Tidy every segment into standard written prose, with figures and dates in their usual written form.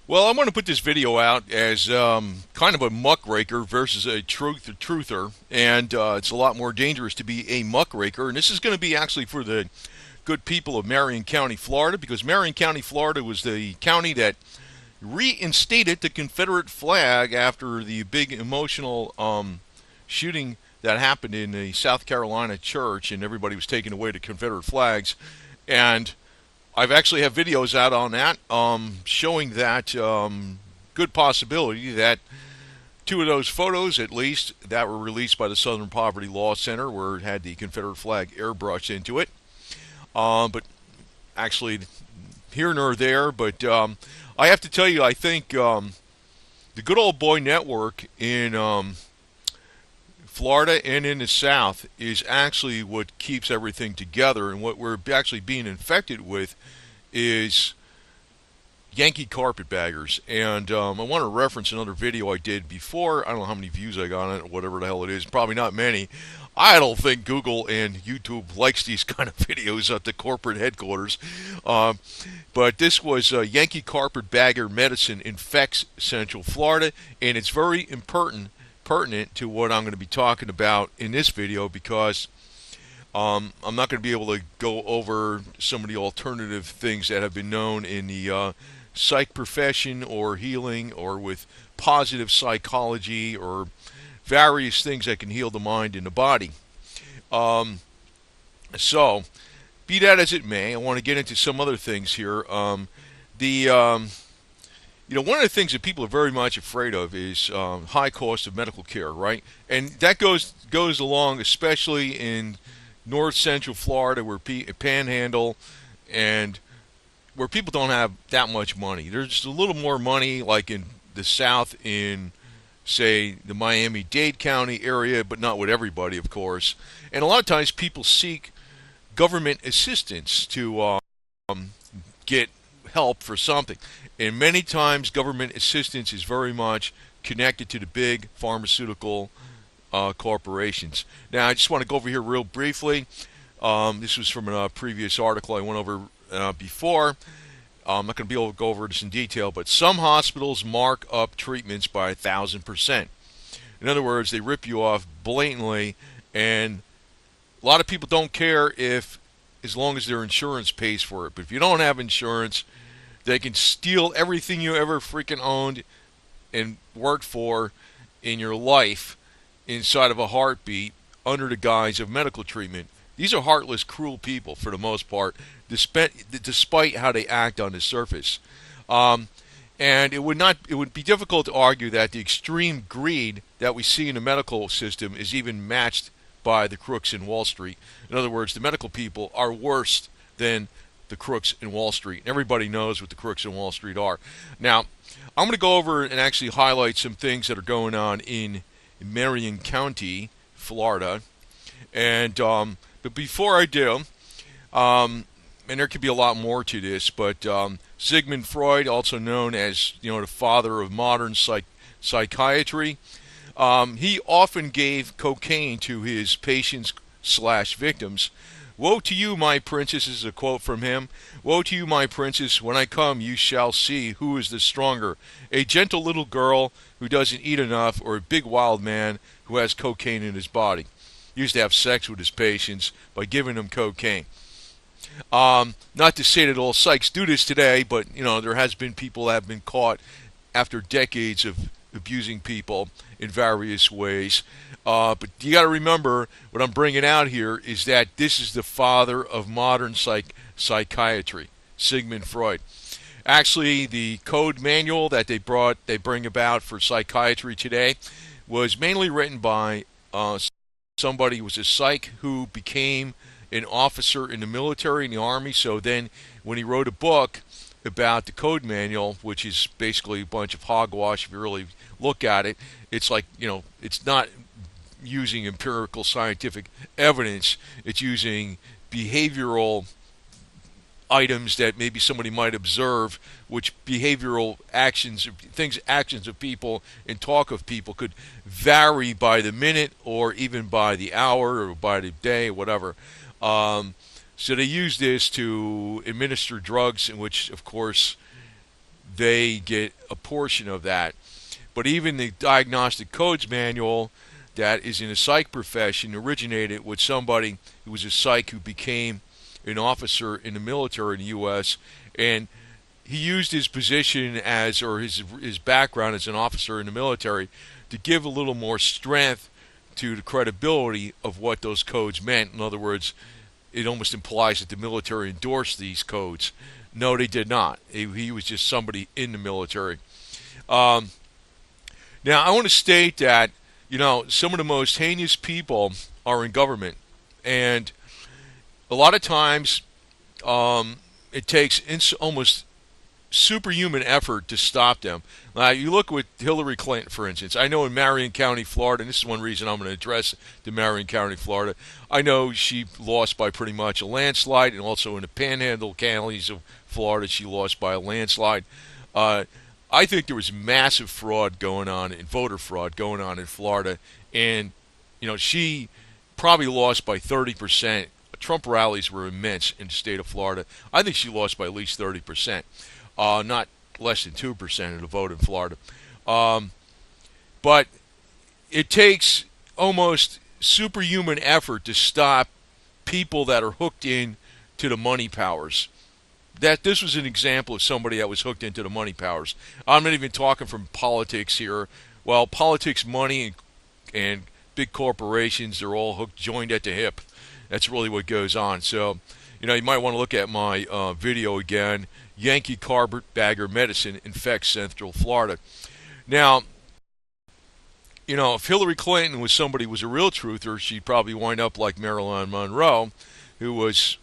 Well, I want to put this video out as kind of a muckraker versus a truther, and it's a lot more dangerous to be a muckraker. And this is going to be actually for the good people of Marion County, Florida, because Marion County, Florida was the county that reinstated the Confederate flag after the big emotional shooting that happened in the South Carolina church, and everybody was taking away the Confederate flags. And I've actually have videos out on that showing that good possibility that two of those photos, at least, that were released by the Southern Poverty Law Center, where it had the Confederate flag airbrushed into it. But actually, here nor there. But I have to tell you, I think the good old boy network in Florida and in the South is actually what keeps everything together. And what we're actually being infected with is Yankee carpetbaggers. And I want to reference another video I did before. I don't know how many views I got on it, or whatever the hell it is. Probably not many. I don't think Google and YouTube likes these kind of videos at the corporate headquarters. But this was Yankee carpetbagger medicine infects Central Florida, and it's very pertinent to what I'm going to be talking about in this video, because I'm not going to be able to go over some of the alternative things that have been known in the psych profession or healing or with positive psychology or various things that can heal the mind and the body. Um, so, be that as it may, I want to get into some other things here. The one of the things that people are very much afraid of is high cost of medical care, right? And that goes along, especially in North Central Florida, where Panhandle, and where people don't have that much money. There's just a little more money, like in the South, in say the Miami-Dade County area, but not with everybody, of course. And a lot of times, people seek government assistance to get help for something. And many times, government assistance is very much connected to the big pharmaceutical corporations. Now, I just want to go over here real briefly. This was from a previous article I went over before. I'm not going to be able to go over this in detail, but some hospitals mark up treatments by 1,000%. In other words, they rip you off blatantly, and a lot of people don't care if, as long as their insurance pays for it. But if you don't have insurance, they can steal everything you ever freaking owned and worked for in your life inside of a heartbeat under the guise of medical treatment. These are heartless, cruel people for the most part, despite how they act on the surface. And it would be difficult to argue that the extreme greed that we see in the medical system is even matched by the crooks in Wall Street. In other words, the medical people are worse than the crooks in Wall Street. Everybody knows what the crooks in Wall Street are. Now, I'm going to go over and actually highlight some things that are going on in Marion County, Florida. And but before I do, and there could be a lot more to this, but Sigmund Freud, also known as the father of modern psychiatry, he often gave cocaine to his patients slash victims. Woe to you, my princess, is a quote from him. Woe to you, my princess, when I come you shall see who is the stronger, a gentle little girl who doesn't eat enough, or a big wild man who has cocaine in his body. He used to have sex with his patients by giving them cocaine. Not to say that all psychs do this today, but there has been people that have been caught after decades of abusing people in various ways. But you got to remember, what I'm bringing out here is that this is the father of modern psychiatry, Sigmund Freud. Actually, the code manual that they bring about for psychiatry today was mainly written by somebody who was a psych who became an officer in the military, in the army. So then when he wrote a book about the code manual, which is basically a bunch of hogwash if you really look at it, it's like, it's not using empirical scientific evidence. It's using behavioral items that maybe somebody might observe, which behavioral actions of people and talk of people could vary by the minute or even by the hour or by the day, whatever. So they use this to administer drugs, in which, of course, they get a portion of that. But even the diagnostic codes manual that is in the psych profession originated with somebody who was a psych who became an officer in the military in the U.S. and he used his position as, or his background as an officer in the military to give a little more strength to the credibility of what those codes meant. In other words, it almost implies that the military endorsed these codes. No, they did not. He was just somebody in the military. Now, I want to state that, some of the most heinous people are in government. And a lot of times, it takes almost superhuman effort to stop them. You look with Hillary Clinton, for instance. I know in Marion County, Florida, and this is one reason I'm going to address the Marion County, Florida. I know she lost by pretty much a landslide, and also in the panhandle counties of Florida, she lost by a landslide. I think there was massive fraud going on, and voter fraud going on in Florida, and she probably lost by 30%. Trump rallies were immense in the state of Florida. I think she lost by at least 30%. Not less than 2% of the vote in Florida. But it takes almost superhuman effort to stop people that are hooked in to the money powers. This was an example of somebody that was hooked into the money powers. I'm not even talking from politics here. Well, politics, money, and big corporations, they're all joined at the hip. That's really what goes on. So, you might want to look at my video again. Yankee carpetbagger medicine infects Central Florida. Now, if Hillary Clinton was a real truther, she'd probably wind up like Marilyn Monroe, who was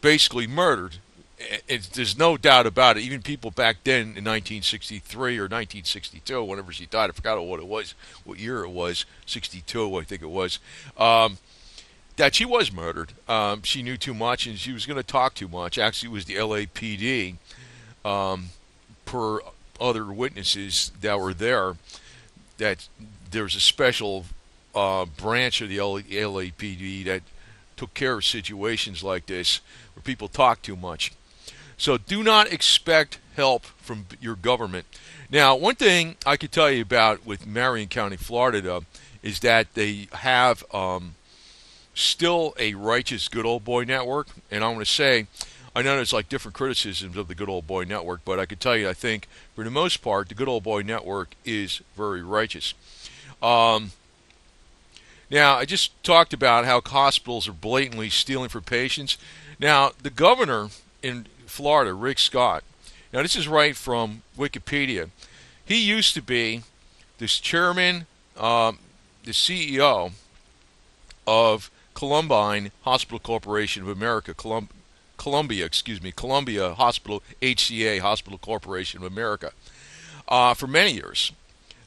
basically murdered. There's no doubt about it. Even people back then in 1963 or 1962, whenever she died, I forgot what it was, what year it was, 62, I think it was, that she was murdered. She knew too much and she was going to talk too much. Actually, it was the LAPD, per other witnesses that were there, that there was a special branch of the LAPD that took care of situations like this where people talk too much. So do not expect help from your government. Now, one thing I could tell you about with Marion County, Florida, is that they have still a righteous good old boy network. And I want to say, I know there's like different criticisms of the good old boy network, but I can tell you, I think for the most part, the good old boy network is very righteous. Now, I just talked about how hospitals are blatantly stealing from patients. Now, the governor in Florida, Rick Scott, now this is right from Wikipedia. He used to be this chairman, the CEO of Columbia Hospital Corporation of America, Columbia Hospital, HCA Hospital Corporation of America, for many years.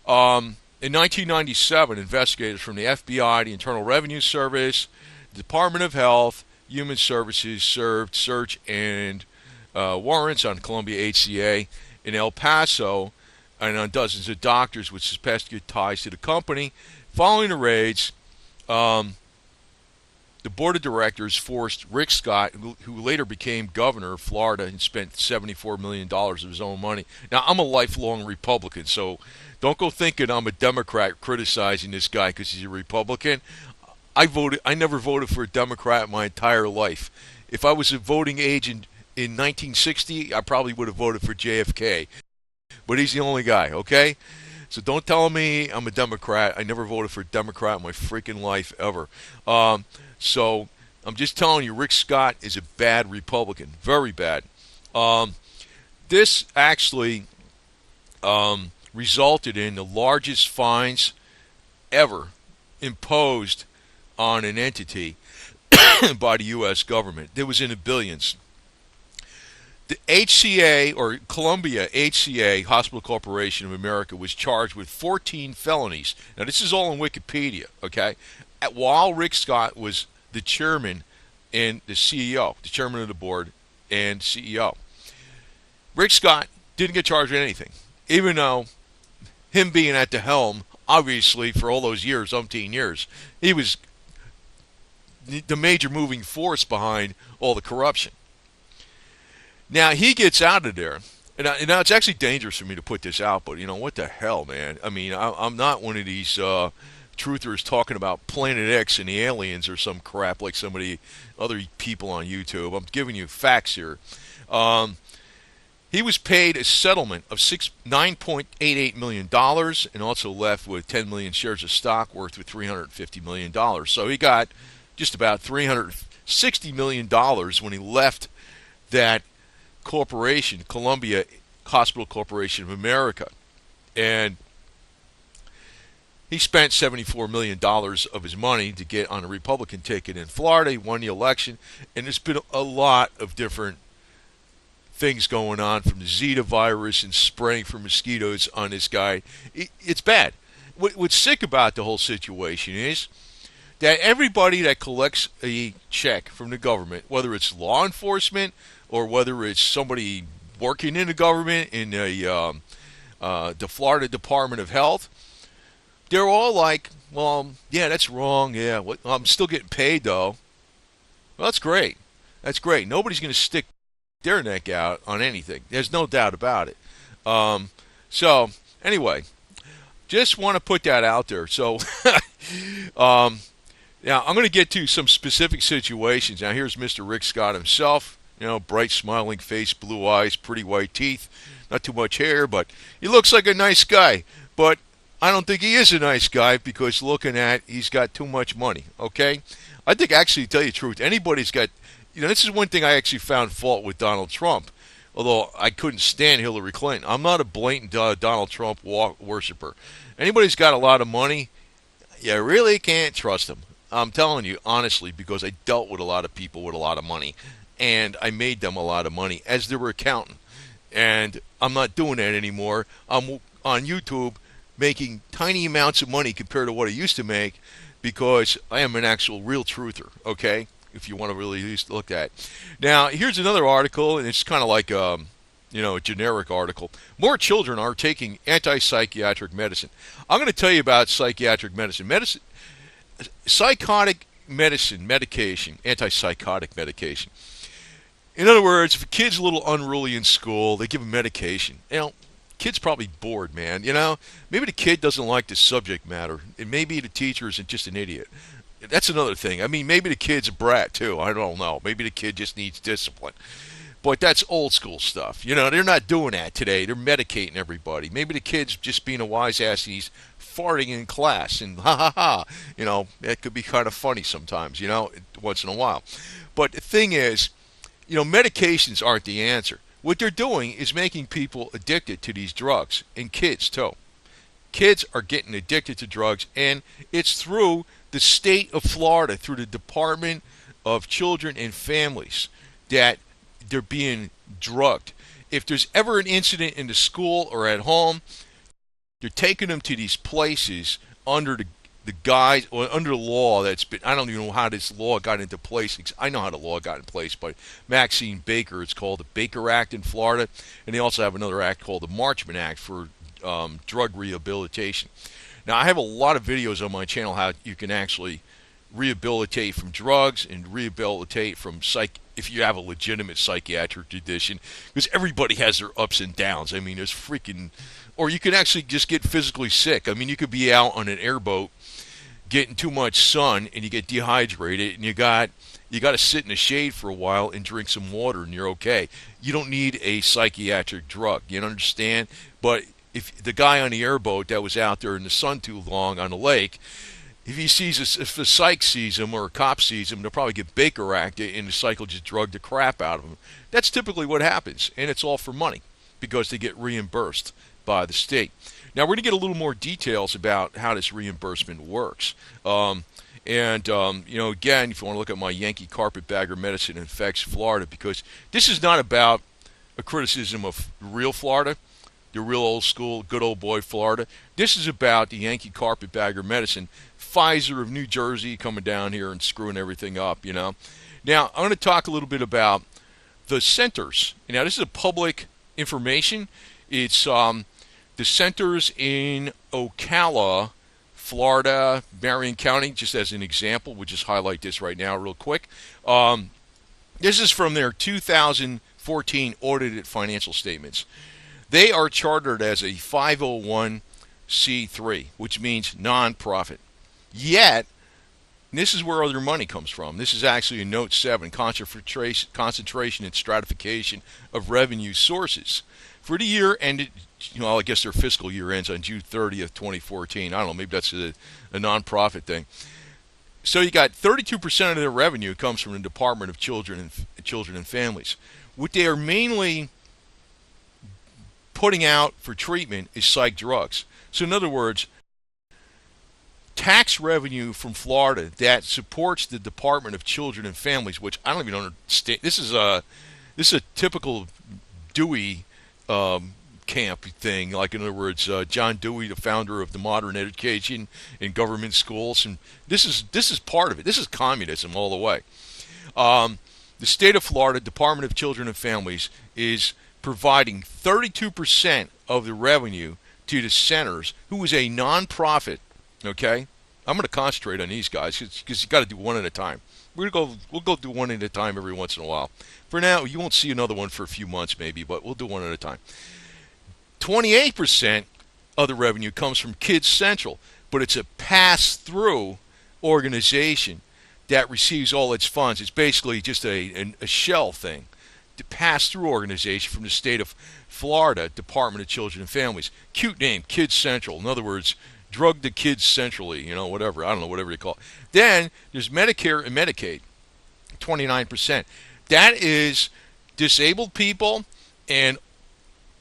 In 1997, investigators from the FBI, the Internal Revenue Service, the Department of Health, Human Services served search and warrants on Columbia HCA in El Paso and on dozens of doctors with suspected ties to the company. Following the raids, the board of directors forced Rick Scott, who later became governor of Florida and spent $74 million of his own money. Now, I'm a lifelong Republican, so don't go thinking I'm a Democrat criticizing this guy because he's a Republican. I never voted for a Democrat my entire life. If I was a voting age in 1960, I probably would have voted for JFK. But he's the only guy, okay? So don't tell me I'm a Democrat. I never voted for a Democrat in my freaking life ever. So I'm just telling you, Rick Scott is a bad Republican. Very bad. This actually resulted in the largest fines ever imposed on an entity by the U.S. government. It was in the billions. The HCA, or Columbia HCA Hospital Corporation of America, was charged with 14 felonies. Now, this is all in Wikipedia, okay? While Rick Scott was the chairman and the CEO, the chairman of the board and CEO. Rick Scott didn't get charged with anything, even though him being at the helm, obviously, for all those years, umpteen years, he was the major moving force behind all the corruption. Now, he gets out of there And now it's actually dangerous for me to put this out, but you know what the hell, man? I mean, I'm not one of these truthers talking about Planet X and the aliens or some crap like some of the other people on YouTube. I'm giving you facts here. Um, he was paid a settlement of $9.88 million and also left with 10 million shares of stock worth of $350 million. So he got just about $360 million when he left that corporation, Columbia Hospital Corporation of America. And he spent $74 million of his money to get on a Republican ticket in Florida. He won the election. And there's been a lot of different things going on, from the Zika virus and spraying for mosquitoes on this guy. It's bad. What's sick about the whole situation is that everybody that collects a check from the government, whether it's law enforcement or whether it's somebody working in the government in the Florida Department of Health, they're all like, well, yeah, that's wrong. Yeah, I'm still getting paid, though. Well, that's great. That's great. Nobody's going to stick their neck out on anything. There's no doubt about it. So, anyway, just want to put that out there. So, now I'm going to get to some specific situations. Now, here's Mr. Rick Scott himself. You know, bright, smiling face, blue eyes, pretty white teeth, not too much hair, but he looks like a nice guy. But I don't think he is a nice guy because looking at, he's got too much money, okay? I think, actually, to tell you the truth, anybody's got, you know, this is one thing I actually found fault with Donald Trump, although I couldn't stand Hillary Clinton. I'm not a blatant Donald Trump worshiper. Anybody's got a lot of money, you really can't trust them. I'm telling you, honestly, because I dealt with a lot of people with a lot of money, and I made them a lot of money as their accountant. And I'm not doing that anymore. I'm on YouTube making tiny amounts of money compared to what I used to make because I am an actual real truther, okay? If you want to really look at. Now, here's another article, and it's kind of like a generic article. More children are taking anti-psychiatric medicine. I'm going to tell you about psychiatric medicine. Psychotic medicine, medication, antipsychotic medication. In other words, if a kid's a little unruly in school, they give him medication. You know, kid's probably bored, man. You know, maybe the kid doesn't like the subject matter. And maybe the teacher isn't just an idiot. That's another thing. I mean, maybe the kid's a brat, too. I don't know. Maybe the kid just needs discipline. But that's old school stuff. You know, they're not doing that today. They're medicating everybody. Maybe the kid's just being a wise ass and he's farting in class. And ha ha ha. You know, that could be kind of funny sometimes, you know, once in a while. But the thing is, you know, medications aren't the answer. What they're doing is making people addicted to these drugs, and kids too. Kids are getting addicted to drugs, and it's through the state of Florida, through the Department of Children and Families, that they're being drugged. If there's ever an incident in the school or at home, they're taking them to these places under the guise or under the law that's been, I don't even know how this law got into place. I know how the law got in place, but Maxine Baker, it's called the Baker Act in Florida, and they also have another act called the Marchman Act for drug rehabilitation. Now, I have a lot of videos on my channel how you can actually rehabilitate from drugs and rehabilitate from if you have a legitimate psychiatric condition, because everybody has their ups and downs. I mean, there's freaking, or you can actually just get physically sick. I mean, you could be out on an airboat getting too much sun and you get dehydrated and you got to sit in the shade for a while and drink some water and you're okay. You don't need a psychiatric drug. You understand? But if the guy on the airboat that was out there in the sun too long on the lake, if a psych sees him or a cop sees him, they'll probably get Baker acted and the psych will just drug the crap out of him. That's typically what happens, and it's all for money because they get reimbursed by the state. Now, we're going to get a little more details about how this reimbursement works. You know, again, if you want to look at my Yankee Carpetbagger Medicine Infects Florida, because this is not about a criticism of real Florida, the real old school, good old boy Florida. This is about the Yankee Carpetbagger Medicine, Pfizer of New Jersey coming down here and screwing everything up, you know. Now, I'm going to talk a little bit about the centers. Now, this is a public information. It's the centers in Ocala, Florida, Marion County, just as an example. We'll just highlight this right now real quick. This is from their 2013 2014 audited financial statements. They are chartered as a 501c3, which means nonprofit. Yet, this is where their money comes from. This is actually in Note 7, concentration and stratification of revenue sources. For the year ended, I guess their fiscal year ends on June 30th, 2014. I don't know, maybe that's a nonprofit thing. So you got 32% of their revenue comes from the Department of Children and Families. What they are mainly putting out for treatment is psych drugs. So in other words, tax revenue from Florida that supports the Department of Children and Families, which I don't even understand. This is a typical Dewey camp thing. Like, in other words, John Dewey, the founder of the modern education in government schools, and this is part of it. This is communism all the way. The state of Florida Department of Children and Families is providing 32% of the revenue to the centers, who is a nonprofit. Okay, I'm going to concentrate on these guys because you got to do one at a time. We'll go do one at a time every once in a while. For now, you won't see another one for a few months maybe, but we'll do one at a time. 28% of the revenue comes from Kids Central, but it's a pass-through organization that receives all its funds. It's basically just a shell thing. The pass-through organization from the state of Florida Department of Children and Families. Cute name, Kids Central. In other words, drug the kids centrally, whatever. I don't know, whatever you call it. Then there's Medicare and Medicaid, 29%. That is disabled people and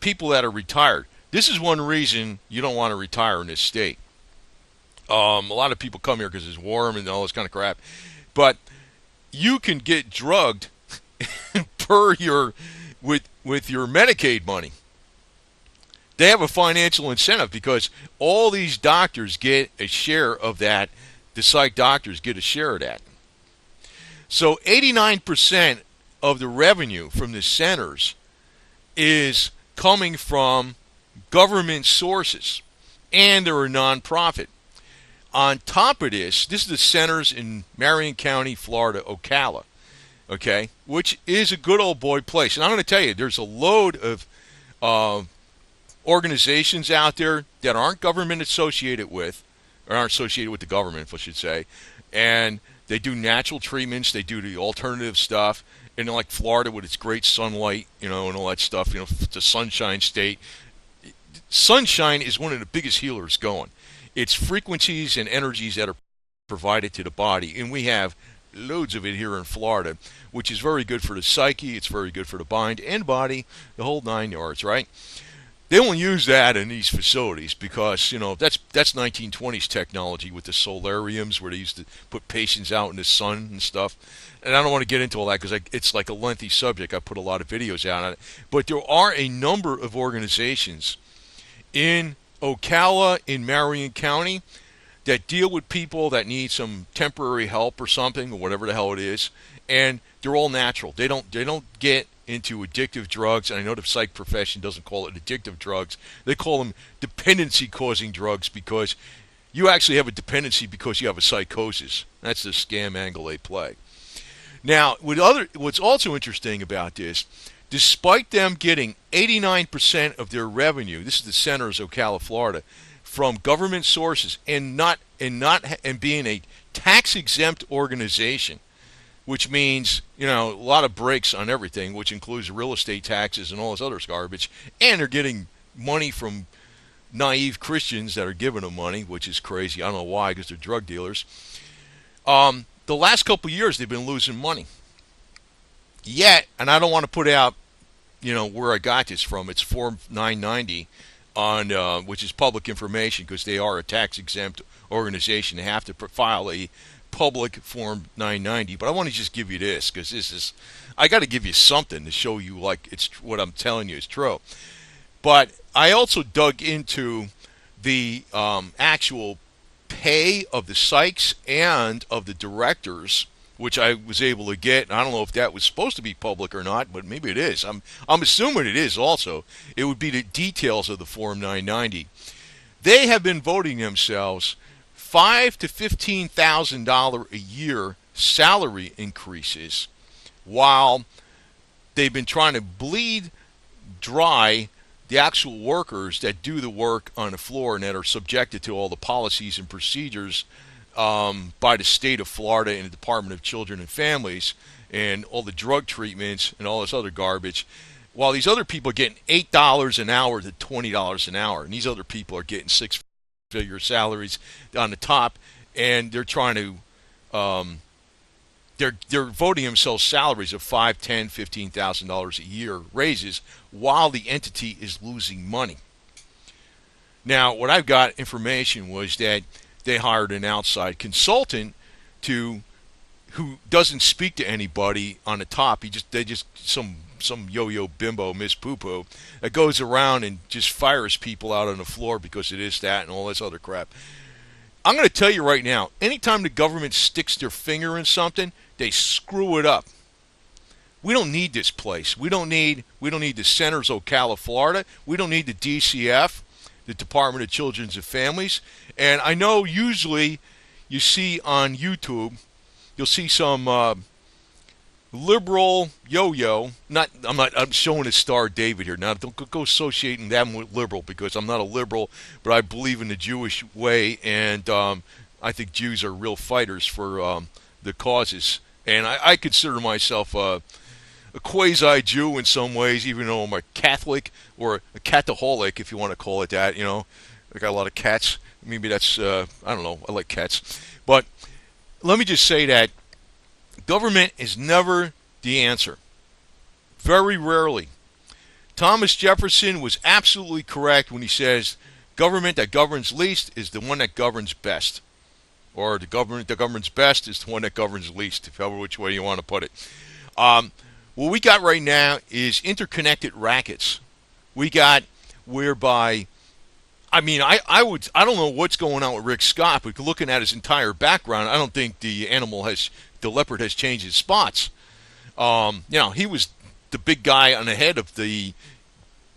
people that are retired. This is one reason you don't want to retire in this state. A lot of people come here because it's warm and all this kind of crap. But you can get drugged with your Medicaid money. They have a financial incentive because all these doctors get a share of that. The psych doctors get a share of that. So 89% of the revenue from the centers is coming from government sources, and they're a nonprofit. On top of this is the centers in Marion County, Florida, Ocala, okay, which is a good old boy place. And I'm going to tell you, there's a load of organizations out there that aren't government associated with, or aren't associated with the government, I should say, and they do natural treatments, they do the alternative stuff, and like Florida with its great sunlight, and all that stuff, the Sunshine State. Sunshine is one of the biggest healers going. It's frequencies and energies that are provided to the body, and we have loads of it here in Florida, which is very good for the psyche, it's very good for the mind and body, the whole 9 yards, right? They don't use that in these facilities because, that's 1920s technology with the solariums where they used to put patients out in the sun and stuff. And I don't want to get into all that because it's like a lengthy subject. I put a lot of videos out on it. But there are a number of organizations in Ocala, in Marion County, that deal with people that need some temporary help or something, or whatever the hell it is. And they're all natural. They don't get into addictive drugs, and I know the psych profession doesn't call it addictive drugs. They call them dependency-causing drugs because you actually have a dependency because you have a psychosis. That's the scam angle they play. Now, what's also interesting about this, despite them getting 89% of their revenue, this is the centers of Ocala, Florida, from government sources, and being a tax-exempt organization, which means, a lot of breaks on everything, which includes real estate taxes and all this other garbage. And they're getting money from naive Christians that are giving them money, which is crazy. I don't know why, because they're drug dealers. The last couple of years, they've been losing money. Yet, and I don't want to put out, where I got this from. It's Form 990, which is public information because they are a tax-exempt organization. They have to file a public Form 990, but I want to just give you this because I got to give you something to show you like it's what I'm telling you is true. But I also dug into the actual pay of the psychs and of the directors, which I was able to get. And I don't know if that was supposed to be public or not, but maybe it is. I'm assuming it is also. It would be the details of the Form 990. They have been voting themselves $5,000 to $15,000 a year salary increases, while they've been trying to bleed dry the actual workers that do the work on the floor and that are subjected to all the policies and procedures by the state of Florida and the Department of Children and Families and all the drug treatments and all this other garbage, while these other people are getting $8 an hour to $20 an hour, and these other people are getting six-figure salaries on the top, and they're trying to they're voting themselves salaries of $5,000, $10,000, $15,000 a year raises while the entity is losing money. Now, what I've got information was that they hired an outside consultant who doesn't speak to anybody on the top. They just some yo-yo bimbo, Miss Poo-Poo, that goes around and just fires people out on the floor because it is that and all this other crap. I'm going to tell you right now, anytime the government sticks their finger in something, they screw it up. We don't need this place. We don't need the Centers Ocala, Florida. We don't need the DCF, the Department of Children and Families. And I know usually you see on YouTube, you'll see some liberal yo-yo. I'm showing a Star David here. Now, don't go associating them with liberal, because I'm not a liberal, but I believe in the Jewish way, and I think Jews are real fighters for the causes. And I consider myself a quasi-Jew in some ways, even though I'm a Catholic, or a cataholic, if you want to call it that. You know, I got a lot of cats. Maybe that's, I don't know, I like cats. But let me just say that government is never the answer. Very rarely. Thomas Jefferson was absolutely correct when he says, government that governs least is the one that governs best. Or the government that governs best is the one that governs least, if ever which way you want to put it. What we got right now is interconnected rackets. We got whereby, I mean, I don't know what's going on with Rick Scott, but looking at his entire background, I don't think the leopard has changed his spots. He was the big guy on the head of the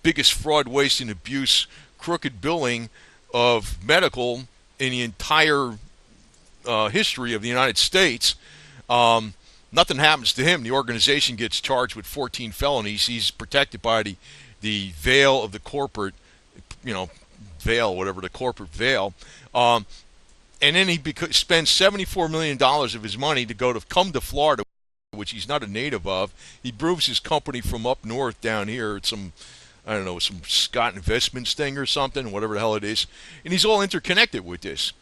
biggest fraud, waste, and abuse, crooked billing of medical in the entire history of the United States. Nothing happens to him. The organization gets charged with 14 felonies. He's protected by the veil of the corporate, the corporate veil. And then he spends $74 million of his money to come to Florida, which he's not a native of. He moves his company from up north down here. It's some Scott Investments thing or something, whatever the hell it is. And he's all interconnected with this.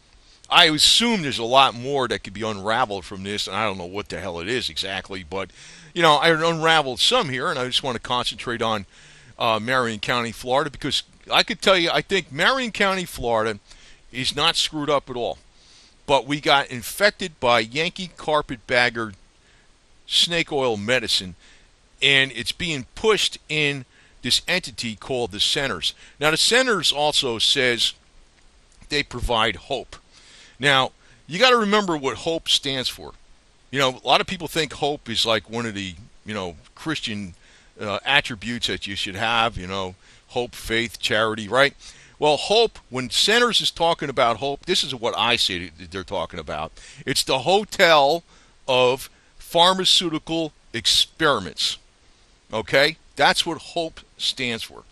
I assume there's a lot more that could be unraveled from this, and I don't know what the hell it is exactly, but, I unraveled some here, and I just want to concentrate on Marion County, Florida, because I could tell you, I think Marion County, Florida is not screwed up at all. But we got infected by Yankee carpetbagger snake oil medicine, and it's being pushed in this entity called the Centers. Now, the Centers also says they provide hope. Now, you got to remember what hope stands for. A lot of people think hope is like one of the, Christian attributes that you should have, hope, faith, charity, right? Well, hope, when Centers is talking about hope, this is what I say that they're talking about. It's the hotel of pharmaceutical experiments. Okay? That's what hope stands for.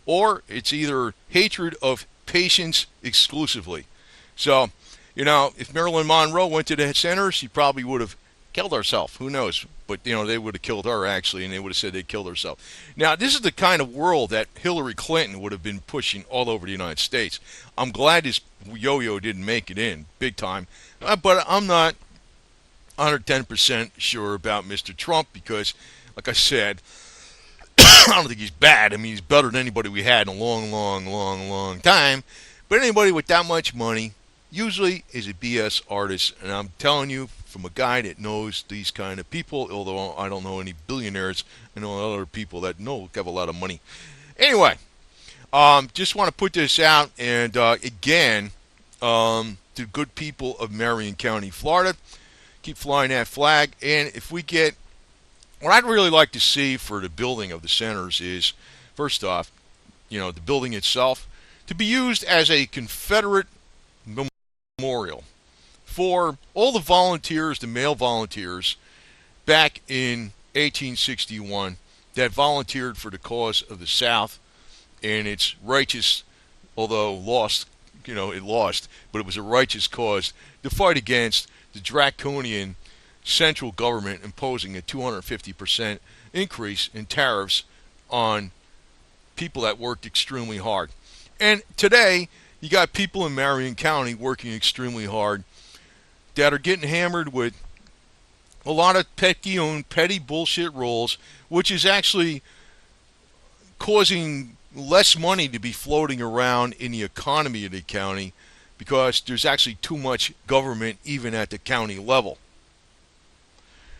Or it's either hatred of patients exclusively. So, if Marilyn Monroe went to the Centers, she probably would have killed herself. Who knows? But, they would have killed her, actually, and they would have said they killed herself. Now, this is the kind of world that Hillary Clinton would have been pushing all over the United States. I'm glad this yo-yo didn't make it in, big time. But I'm not 110% sure about Mr. Trump because, like I said, I don't think he's bad. I mean, he's better than anybody we had in a long, long, long, long time. But anybody with that much money usually is a BS artist, and I'm telling you from a guy that knows these kind of people, although I don't know any billionaires. I know other people that have a lot of money. Anyway, just want to put this out, and again, to good people of Marion County, Florida, keep flying that flag. And if we get, what I'd really like to see for the building of the Centers is, first off, the building itself, to be used as a Confederate memorial for all the volunteers, the male volunteers, back in 1861, that volunteered for the cause of the South and its righteous, although lost, it lost, but it was a righteous cause to fight against the draconian central government imposing a 250% increase in tariffs on people that worked extremely hard. And today, you got people in Marion County working extremely hard that are getting hammered with a lot of petty bullshit rules, which is actually causing less money to be floating around in the economy of the county because there's actually too much government even at the county level.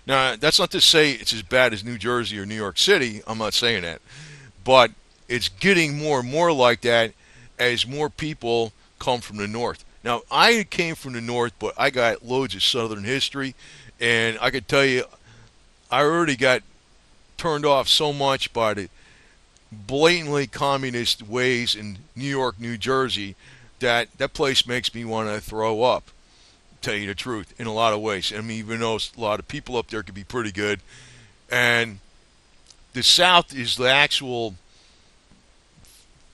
Now, that's not to say it's as bad as New Jersey or New York City. I'm not saying that. But it's getting more and more like that as more people come from the north. Now, I came from the north, but I got loads of southern history. And I could tell you, I already got turned off so much by the blatantly communist ways in New York, New Jersey, that place makes me want to throw up, tell you the truth, in a lot of ways. I mean, even though a lot of people up there could be pretty good. And the South is the actual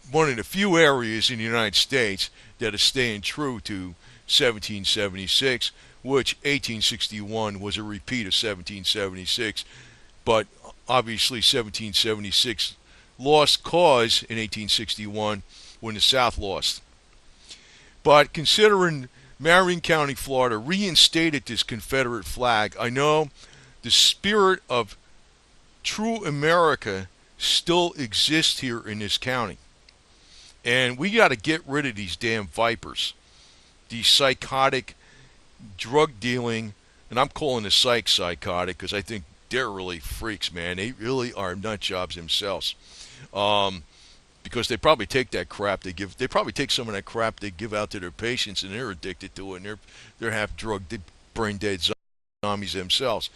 one of the few areas in the United States that is staying true to 1776, which 1861 was a repeat of 1776. But obviously 1776 lost cause in 1861 when the South lost. But considering Marion County, Florida reinstated this Confederate flag, I know the spirit of true America still exists here in this county. And we got to get rid of these damn vipers, these psychotic, drug dealing, and I'm calling the psych psychotic because I think they're really freaks, man. They really are nut jobs themselves. Because they probably take that crap they probably take some of that crap they give out to their patients and they're addicted to it and they're half drugged, brain dead zombies themselves.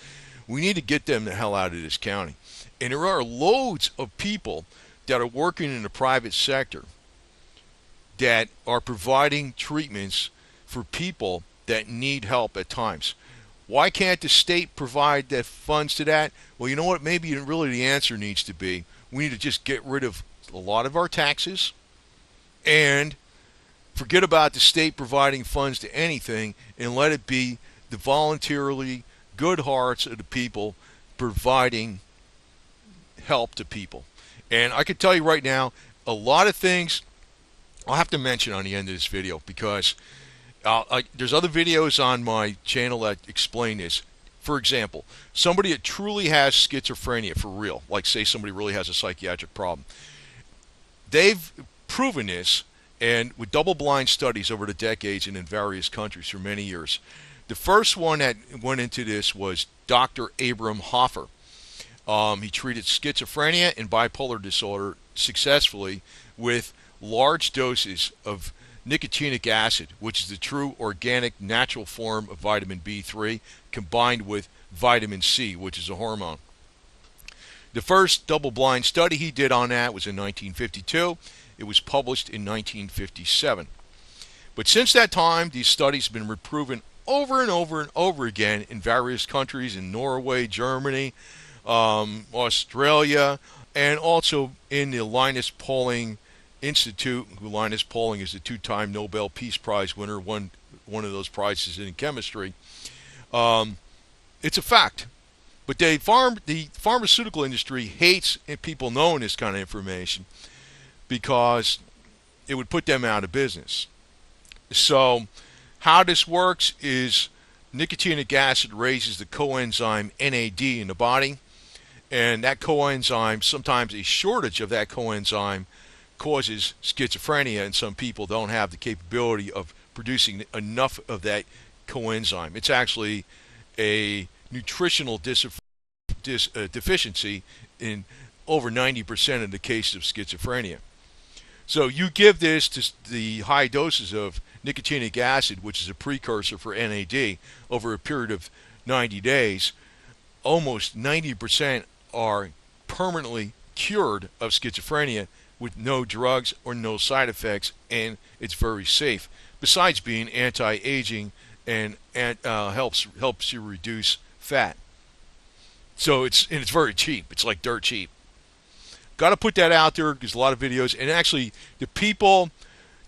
We need to get them the hell out of this county. And there are loads of people that are working in the private sector that are providing treatments for people that need help at times. Why can't the state provide the funds to that? Well, you know what? Maybe really the answer needs to be we need to just get rid of a lot of our taxes and forget about the state providing funds to anything and let it be the voluntarily good hearts of the people providing help to people. And I can tell you right now, a lot of things I'll have to mention on the end of this video because there's other videos on my channel that explain this. For example, somebody that truly has schizophrenia for real, like say somebody really has a psychiatric problem, they've proven this, and with double-blind studies over the decades and in various countries for many years. The first one that went into this was Dr. Abram Hoffer. He treated schizophrenia and bipolar disorder successfully with large doses of nicotinic acid, which is the true organic natural form of vitamin B3, combined with vitamin C, which is a hormone. The first double-blind study he did on that was in 1952. It was published in 1957. But since that time, these studies have been reproven over and over and over again in various countries, in Norway, Germany, Australia, and also in the Linus Pauling Institute. Linus Pauling is a two-time Nobel Peace Prize winner, one of those prizes in chemistry. It's a fact. But the pharmaceutical industry hates people knowing this kind of information because it would put them out of business. So how this works is nicotinic acid raises the coenzyme NAD in the body, and that coenzyme, sometimes a shortage of that coenzyme causes schizophrenia, and some people don't have the capability of producing enough of that coenzyme. It's actually a nutritional deficiency in over 90% of the cases of schizophrenia. So you give this to the high doses of nicotinic acid, which is a precursor for NAD, over a period of 90 days, almost 90% are permanently cured of schizophrenia with no drugs or no side effects, and it's very safe, besides being anti-aging and helps you reduce fat. So it's very cheap. It's like dirt cheap. Got to put that out there. There's a lot of videos, and actually the people,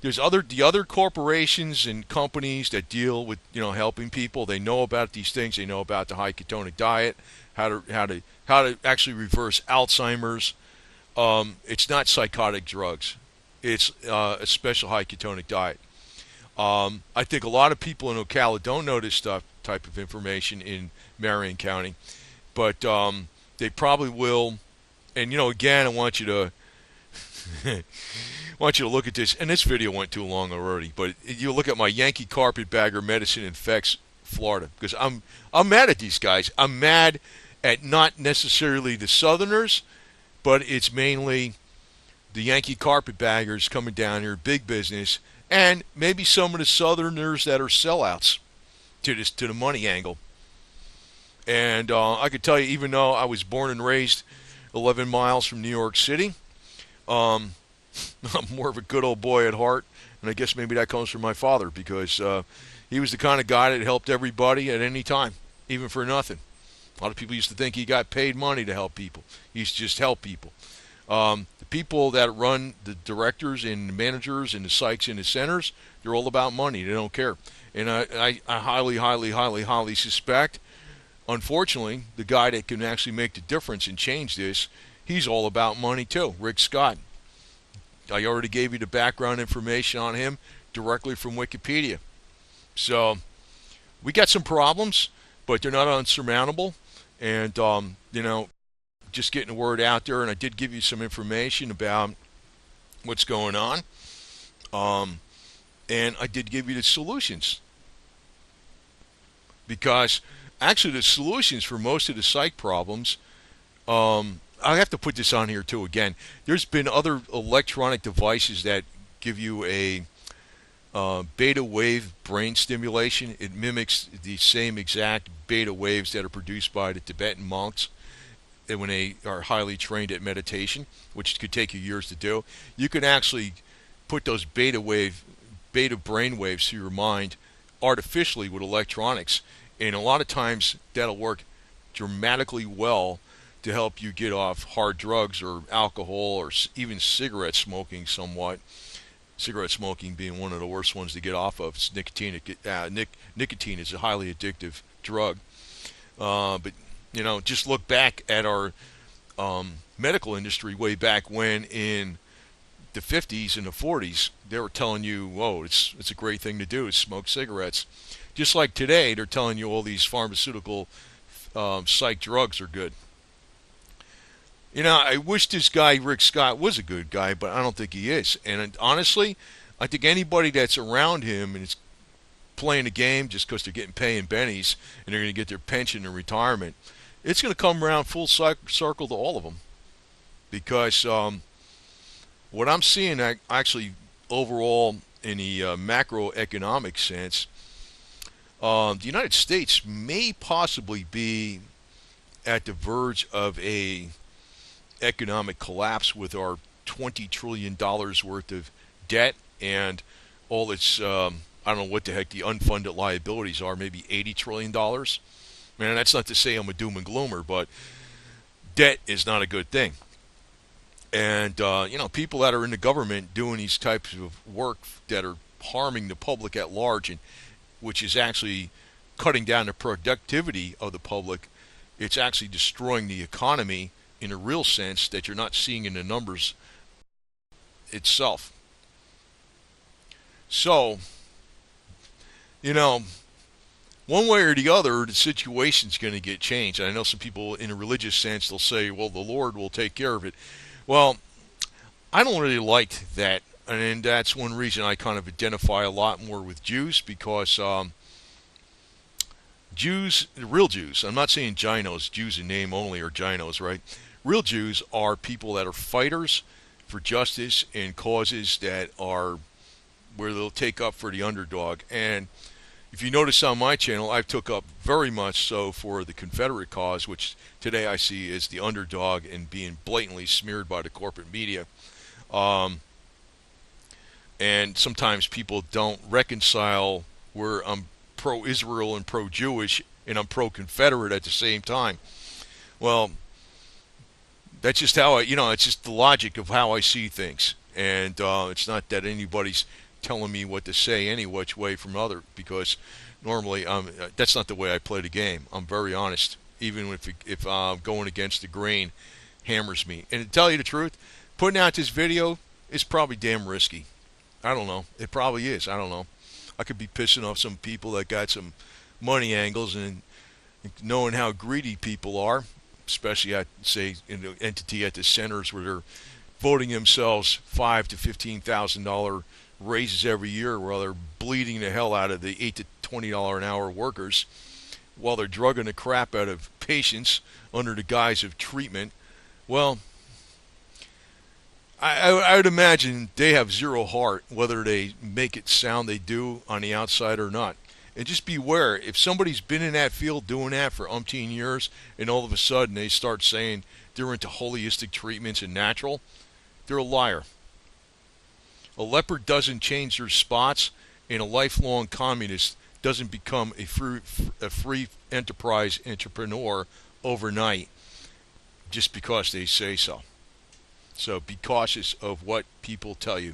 the other corporations and companies that deal with helping people. They know about these things. They know about the high ketonic diet, how to actually reverse Alzheimer's. It's not psychotic drugs. It's a special high ketonic diet. I think a lot of people in Ocala don't know this type of information in Marion County, but they probably will. And again, I want you to look at this. And this video went too long already, but you look at my Yankee carpetbagger medicine infects Florida, because I'm mad at these guys. I'm mad at not necessarily the Southerners, but it's mainly the Yankee carpetbaggers coming down here, big business, and maybe some of the Southerners that are sellouts to the money angle. And I could tell you, even though I was born and raised 11 miles from New York City, I'm more of a good old boy at heart, and I guess maybe that comes from my father, because he was the kind of guy that helped everybody at any time, even for nothing. A lot of people used to think he got paid money to help people. He used to just help people. The people that run, the directors and the managers and the psychs and the centers, they're all about money. They don't care. And I highly, highly, highly, highly suspect, unfortunately, the guy that can actually make the difference and change this, he's all about money too, Rick Scott. I already gave you the background information on him directly from Wikipedia. So we got some problems, but they're not unsurmountable. And, just getting the word out there. And I did give you some information about what's going on. And I did give you the solutions. Because actually the solutions for most of the psych problems, I have to put this on here too again. There's been other electronic devices that give you a beta wave brain stimulation. It mimics the same exact beta waves that are produced by the Tibetan monks when they are highly trained at meditation, which could take you years to do. You can actually put those beta brain waves to your mind artificially with electronics, and a lot of times that'll work dramatically well to help you get off hard drugs or alcohol or even cigarette smoking somewhat. Cigarette smoking being one of the worst ones to get off of. It's nicotine. Nicotine is a highly addictive drug. But just look back at our medical industry way back when in the 50s and the 40s. They were telling you, whoa, it's a great thing to do is smoke cigarettes. Just like today, they're telling you all these pharmaceutical psych drugs are good. I wish this guy, Rick Scott, was a good guy, but I don't think he is. And honestly, I think anybody that's around him and is playing a game just because they're getting paying bennies and they're going to get their pension and retirement, it's going to come around full circle to all of them. Because what I'm seeing actually overall in the macroeconomic sense, the United States may possibly be at the verge of a economic collapse with our $20 trillion worth of debt and all its, I don't know what the heck the unfunded liabilities are, maybe $80 trillion. Man, that's not to say I'm a doom and gloomer, but debt is not a good thing. And, people that are in the government doing these types of work that are harming the public at large, and which is actually cutting down the productivity of the public, it's actually destroying the economy in a real sense that you're not seeing in the numbers itself. So, one way or the other, the situation's going to get changed. And I know some people in a religious sense, they'll say, well, the Lord will take care of it. Well, I don't really like that. And that's one reason I kind of identify a lot more with Jews, because Jews, the real Jews, I'm not saying Ginos, Jews in name only are Ginos, right? Real Jews are people that are fighters for justice and causes that are where they'll take up for the underdog. And if you notice on my channel, I've took up very much so for the Confederate cause, which today I see as the underdog and being blatantly smeared by the corporate media. And sometimes people don't reconcile where I'm pro-Israel and pro-Jewish and I'm pro-Confederate at the same time. Well, that's just how it's just the logic of how I see things. And it's not that anybody's telling me what to say any which way from other, because normally that's not the way I play the game. I'm very honest, even if going against the grain hammers me. And to tell you the truth, putting out this video is probably damn risky. I don't know. It probably is. I don't know. I could be pissing off some people that got some money angles, and knowing how greedy people are, especially at, say, in the entity at the centers where they're voting themselves $5,000 to $15,000 raises every year, while they're bleeding the hell out of the $8 to $20 an hour workers, while they're drugging the crap out of patients under the guise of treatment. Well, I would imagine they have zero heart, whether they make it sound they do on the outside or not. And just beware, if somebody's been in that field doing that for umpteen years, and all of a sudden they start saying they're into holistic treatments and natural, they're a liar. A leopard doesn't change their spots, and a lifelong communist doesn't become a free enterprise entrepreneur overnight just because they say so. So be cautious of what people tell you.